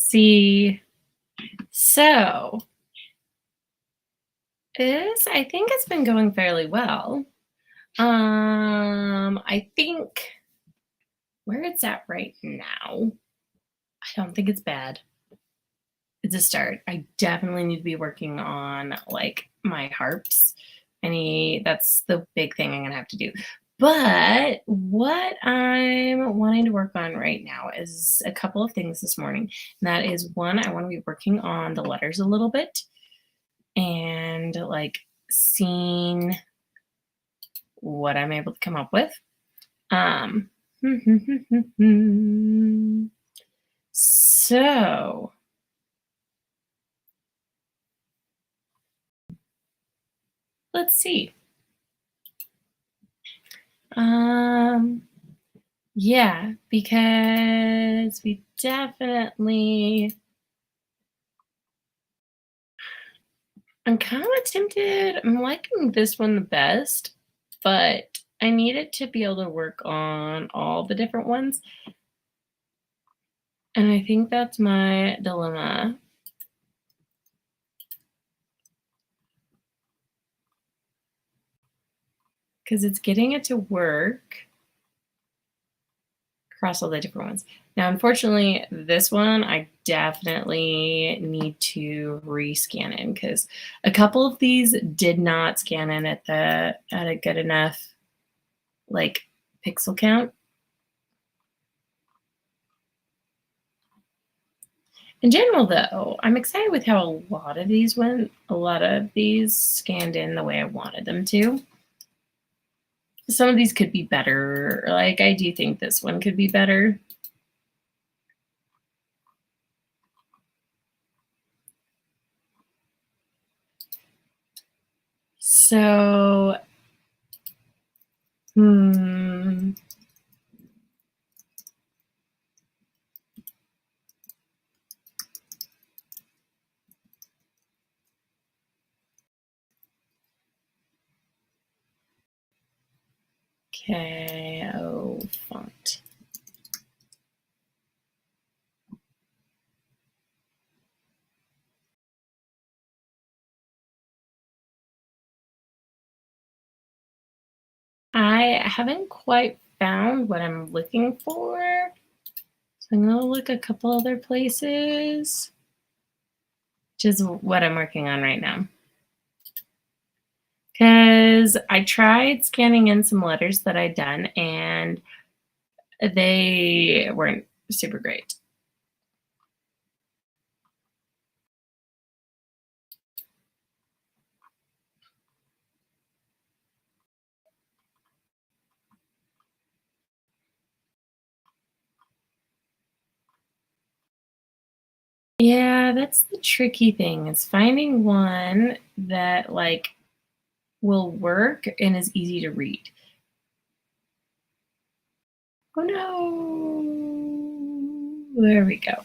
see. So, I think it's been going fairly well. I think where it's at right now, I don't think it's bad. It's a start. I definitely need to be working on like my harps. That's the big thing I'm gonna have to do. But what I'm wanting to work on right now is a couple of things this morning. And that is one, I want to be working on the letters a little bit and like seeing what I'm able to come up with. Um, so let's see. Um, yeah, because we definitely, I'm kind of tempted. I'm liking this one the best, but I need it to be able to work on all the different ones. And I think that's my dilemma. Because it's getting it to work across all the different ones. Now, unfortunately, this one I definitely need to rescan in because a couple of these did not scan in at a good enough like pixel count. In general, though, I'm excited with how a lot of these went. A lot of these scanned in the way I wanted them to. Some of these could be better. Like I do think this one could be better. So, okay, font. I haven't quite found what I'm looking for. So I'm going to look a couple other places, which is what I'm working on right now. Because I tried scanning in some letters that I'd done and they weren't super great. Yeah, that's the tricky thing is finding one that like will work and is easy to read. Oh no. There we go.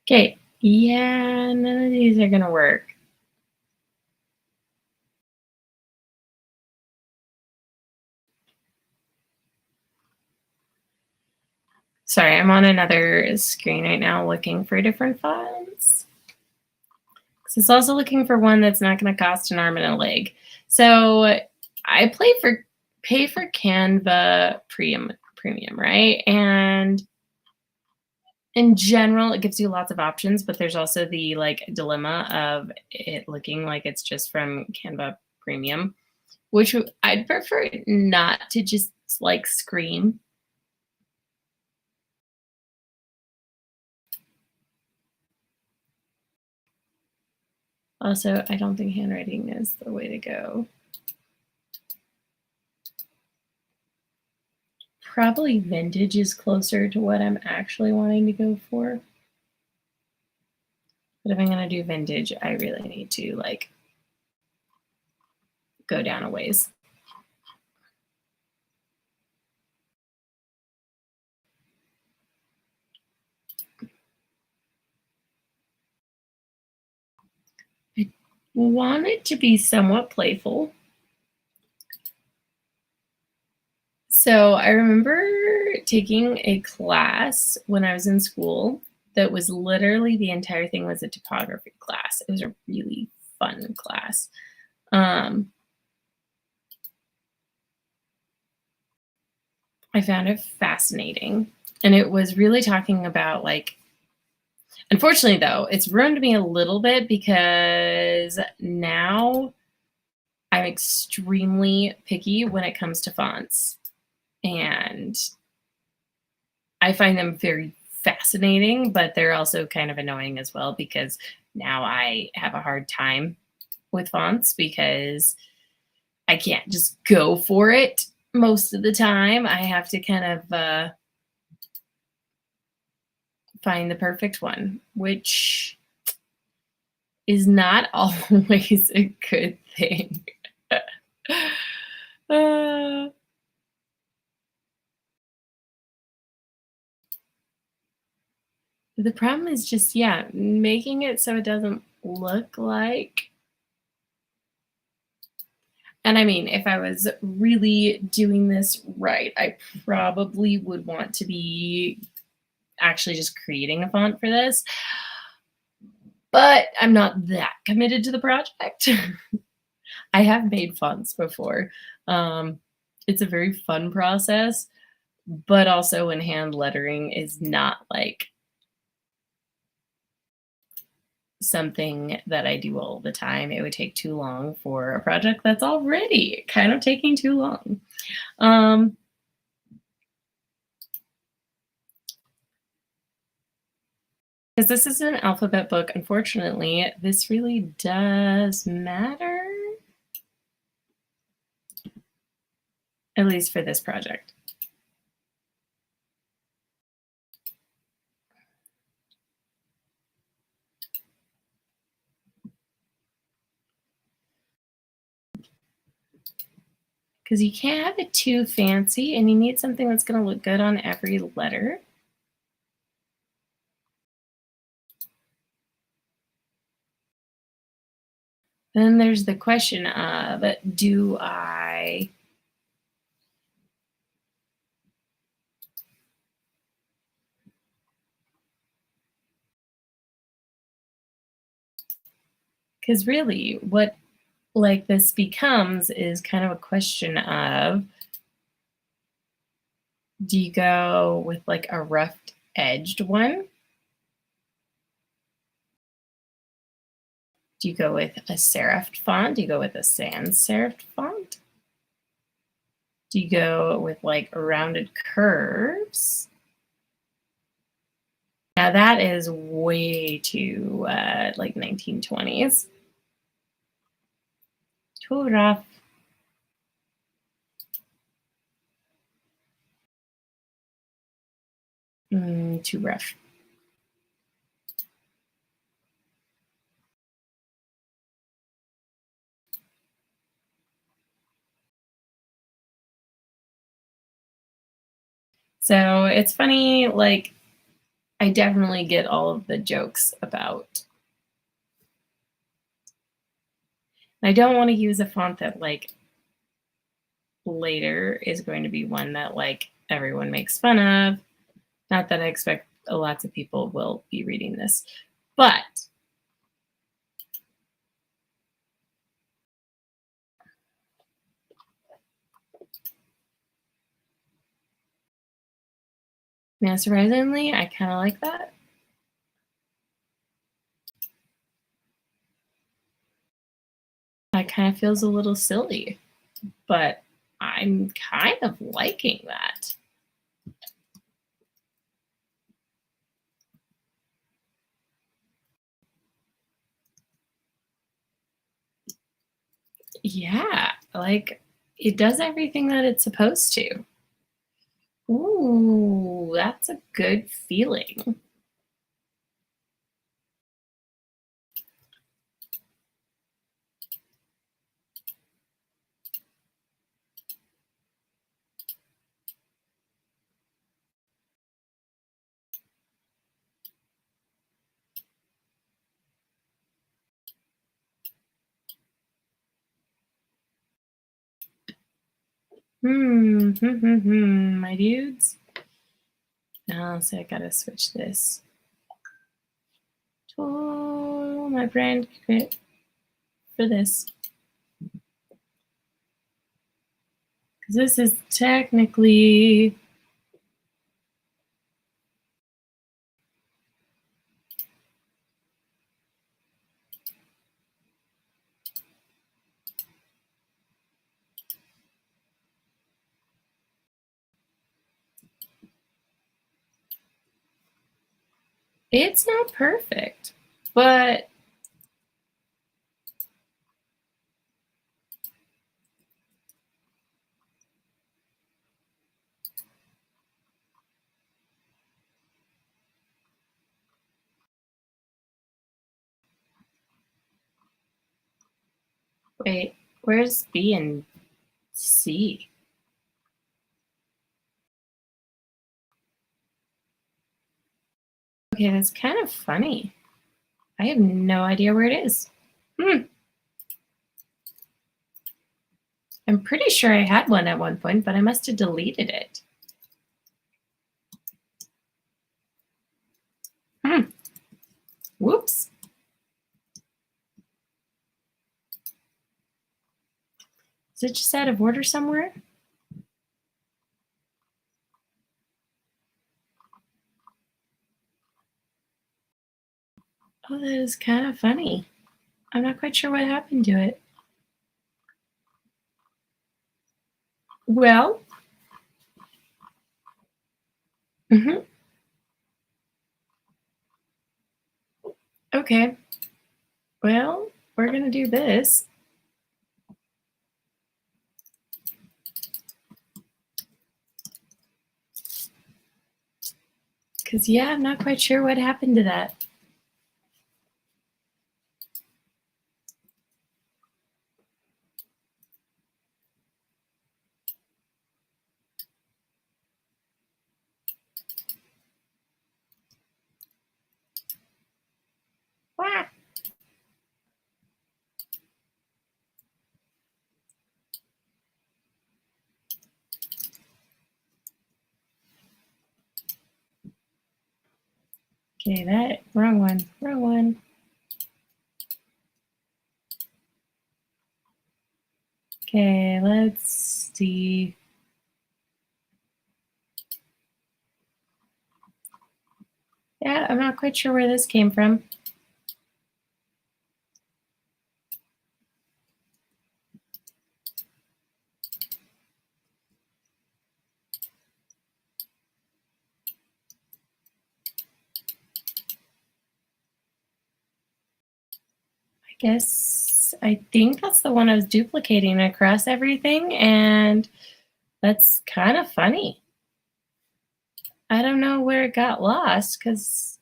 Okay. Yeah, none of these are going to work. Sorry, I'm on another screen right now looking for different fonts. So it's also looking for one that's not going to cost an arm and a leg. So I pay for Canva premium, right? And in general, it gives you lots of options, but there's also the like dilemma of it looking like it's just from Canva Premium, which I'd prefer not to just like scream. Also, I don't think handwriting is the way to go. Probably vintage is closer to what I'm actually wanting to go for. But if I'm going to do vintage, I really need to like go down a ways. want it to be somewhat playful. So I remember taking a class when I was in school that was literally the entire thing was a typography class. It was a really fun class. Um, I found it fascinating. And it was really talking about like, unfortunately though, it's ruined me a little bit because now I'm extremely picky when it comes to fonts. And I find them very fascinating, but they're also kind of annoying as well because now I have a hard time with fonts because I can't just go for it most of the time. I have to kind of find the perfect one, which is not always a good thing. uh, the problem is just, yeah, making it so it doesn't look like. And I mean, if I was really doing this right, I probably would want to be actually just creating a font for this. But I'm not that committed to the project. I have made fonts before. Um, it's a very fun process, but also when hand lettering is not like something that I do all the time. It would take too long for a project that's already kind of taking too long. Um, because this is an alphabet book, unfortunately, this really does matter, at least for this project. Because you can't have it too fancy, and you need something that's going to look good on every letter. Then there's the question of, do I because really what like this becomes is kind of a question of, do you go with like a rough edged one? Do you go with a serifed font? Do you go with a sans serifed font? Do you go with like rounded curves? Now that is way too like 1920s. Too rough. Too rough. So it's funny, like, I definitely get all of the jokes about. I don't want to use a font that, like, later is going to be one that, like, everyone makes fun of. Not that I expect lots of people will be reading this, but now surprisingly, I kind of like that. That kind of feels a little silly, but I'm kind of liking that. Yeah, like it does everything that it's supposed to. Ooh, that's a good feeling. My dudes. Oh, so I gotta switch this. To my brand kit for this. Because this is technically it's not perfect, but wait, where's B and C? Okay, that's kind of funny. I have no idea where it is. I'm pretty sure I had one at one point, but I must have deleted it. Whoops. Is it just out of order somewhere? Oh, that is kind of funny. I'm not quite sure what happened to it. Well, okay. Well, we're going to do this. Because, yeah, I'm not quite sure what happened to that. Wah. Okay, that, wrong one. Okay, let's see. Yeah, I'm not quite sure where this came from. I think that's the one I was duplicating across everything, and that's kind of funny. I don't know where it got lost because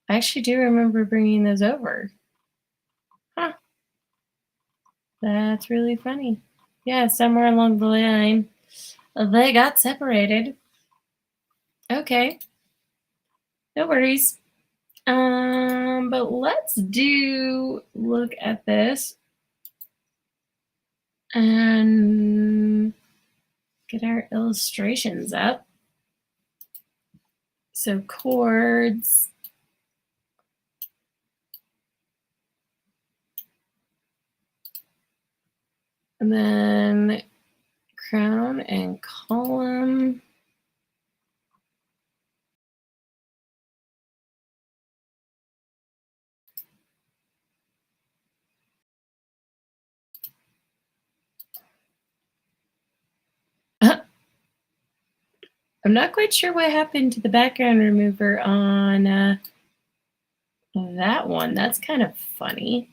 I actually do remember bringing those over. Huh. That's really funny. Yeah, somewhere along the line, they got separated. Okay. No worries. But let's look at this and get our illustrations up. So chords. And then crown and column. I'm not quite sure what happened to the background remover on that one. That's kind of funny.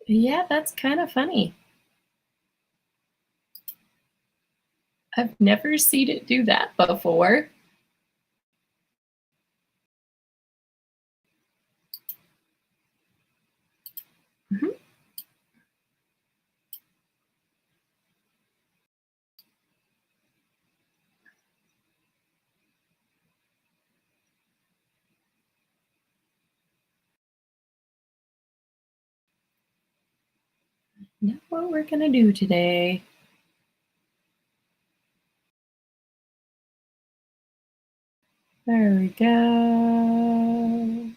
Yeah, that's kind of funny. I've never seen it do that before. Not what we're gonna do today. There we go.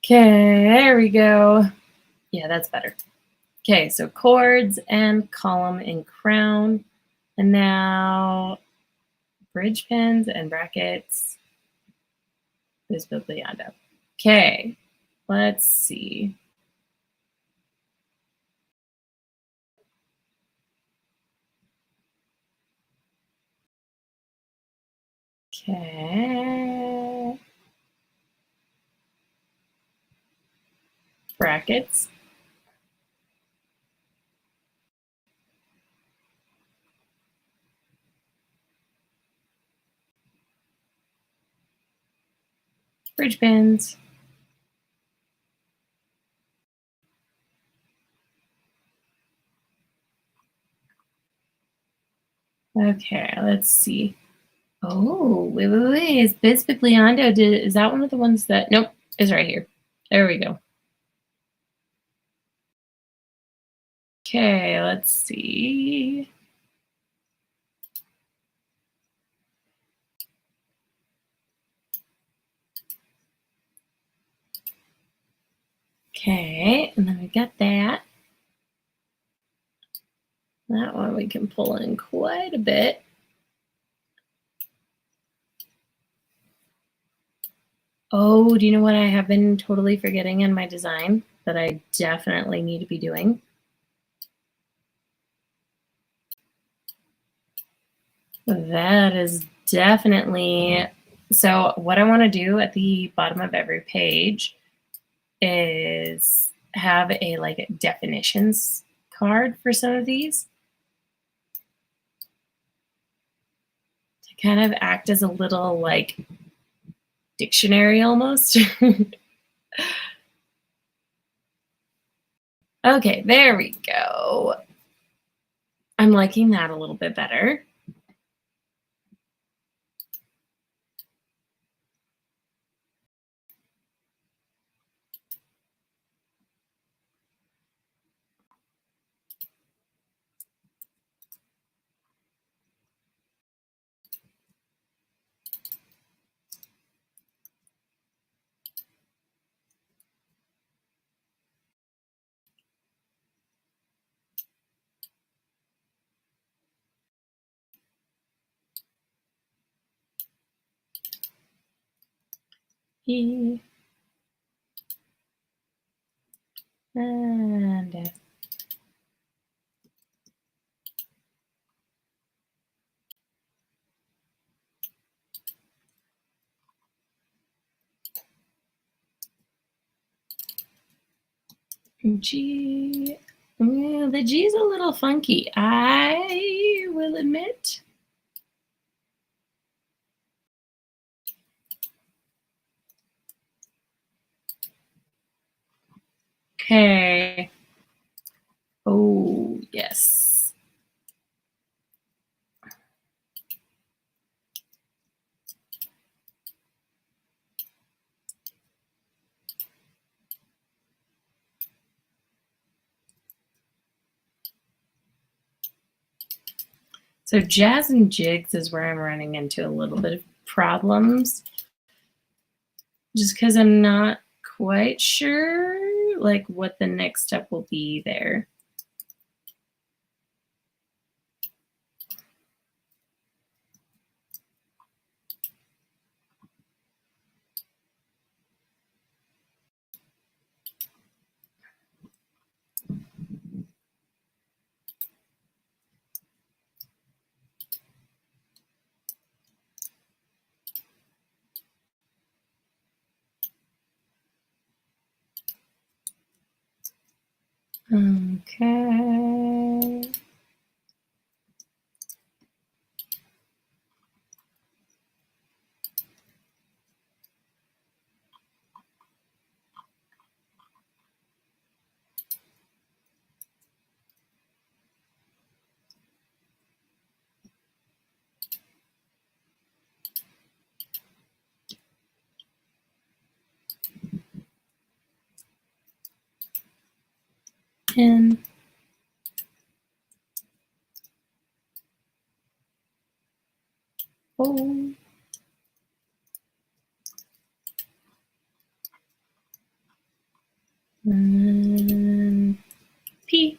Okay, there we go. Yeah, that's better. Okay, so chords and column and crown. And now bridge pins and brackets. This bibliondo. Okay, let's see. Okay. Brackets. Bridge pins. Okay, let's see. Oh, wait. Is Biz Bigliondo, is that one of the ones that, nope, is right here. There we go. Okay, let's see. Okay, and then we got that. That one we can pull in quite a bit. Oh, do you know what I have been totally forgetting in my design that I definitely need to be doing? That is definitely, so what I want to do at the bottom of every page is have a like definitions card for some of these to kind of act as a little like dictionary almost. Okay, there we go. I'm liking that a little bit better. E and F. G. Well, the G is a little funky, I will admit. Okay. Oh, yes. So jazz and jigs is where I'm running into a little bit of problems just because I'm not quite sure like what the next step will be there. Okay. 10. Oh. P.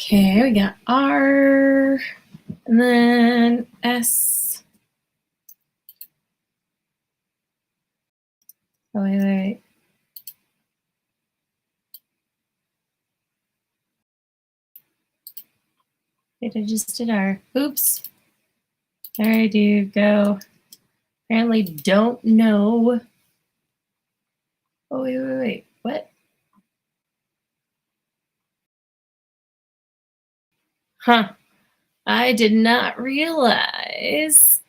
Okay, we got R, and then S. Oh, wait. Wait, I just did R. Oops. There I do go. Apparently don't know. Oh, wait. What? Huh. I did not realize.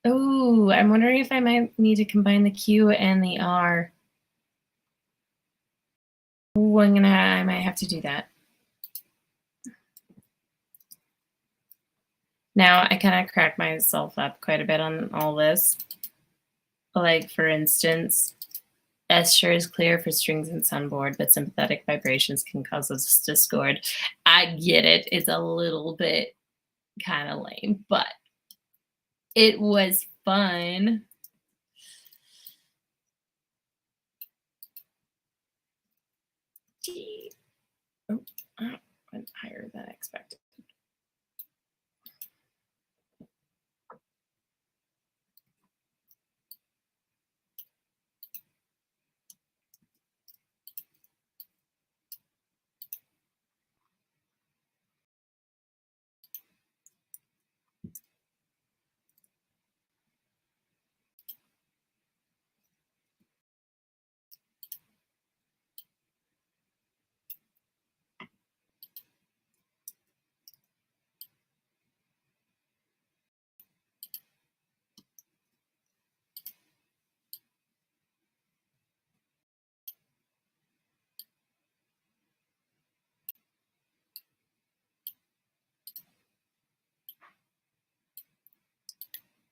Oh, I'm wondering if I might need to combine the Q and the R. Oh, I might have to do that. Now, I kind of crack myself up quite a bit on all this. Like, for instance, S sure is clear for strings and sunboard, but sympathetic vibrations can cause us discord. I get it. It's a little bit kind of lame, but it was fun. Oh, went higher than expected.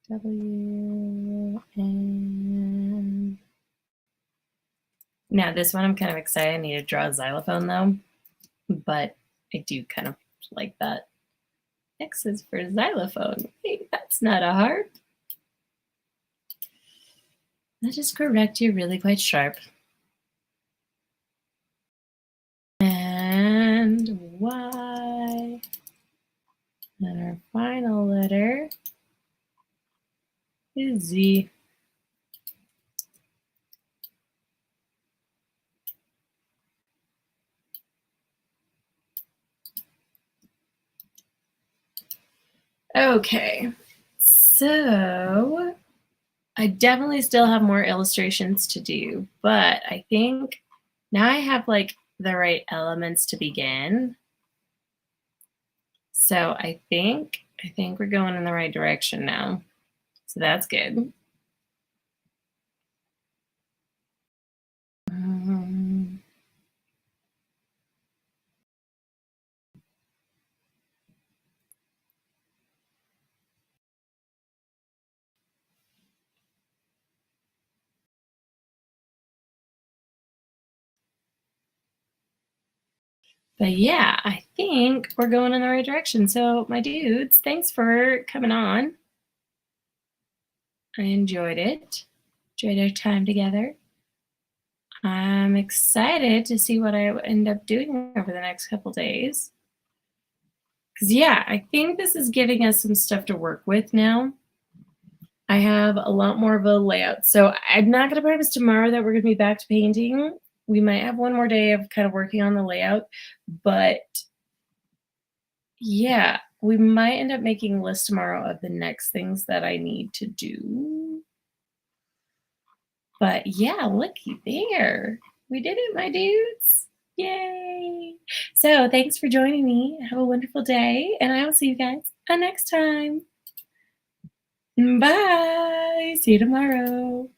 W, N. Now, this one I'm kind of excited. I need to draw a xylophone, though, but I do kind of like that. X is for xylophone. Wait, that's not a harp. That is correct. You're really quite sharp. And Y. And our final letter is Z. Okay, so I definitely still have more illustrations to do, but I think now I have like the right elements to begin. So I think we're going in the right direction now. So that's good. But yeah, I think we're going in the right direction. So my dudes, thanks for coming on. I enjoyed it. Enjoyed our time together. I'm excited to see what I end up doing over the next couple days. Because yeah, I think this is giving us some stuff to work with now. I have a lot more of a layout. So I'm not going to promise tomorrow that we're going to be back to painting. We might have one more day of kind of working on the layout, but yeah, we might end up making a list tomorrow of the next things that I need to do. But yeah, looky there. We did it, my dudes. Yay. So thanks for joining me. Have a wonderful day, and I will see you guys next time. Bye. See you tomorrow.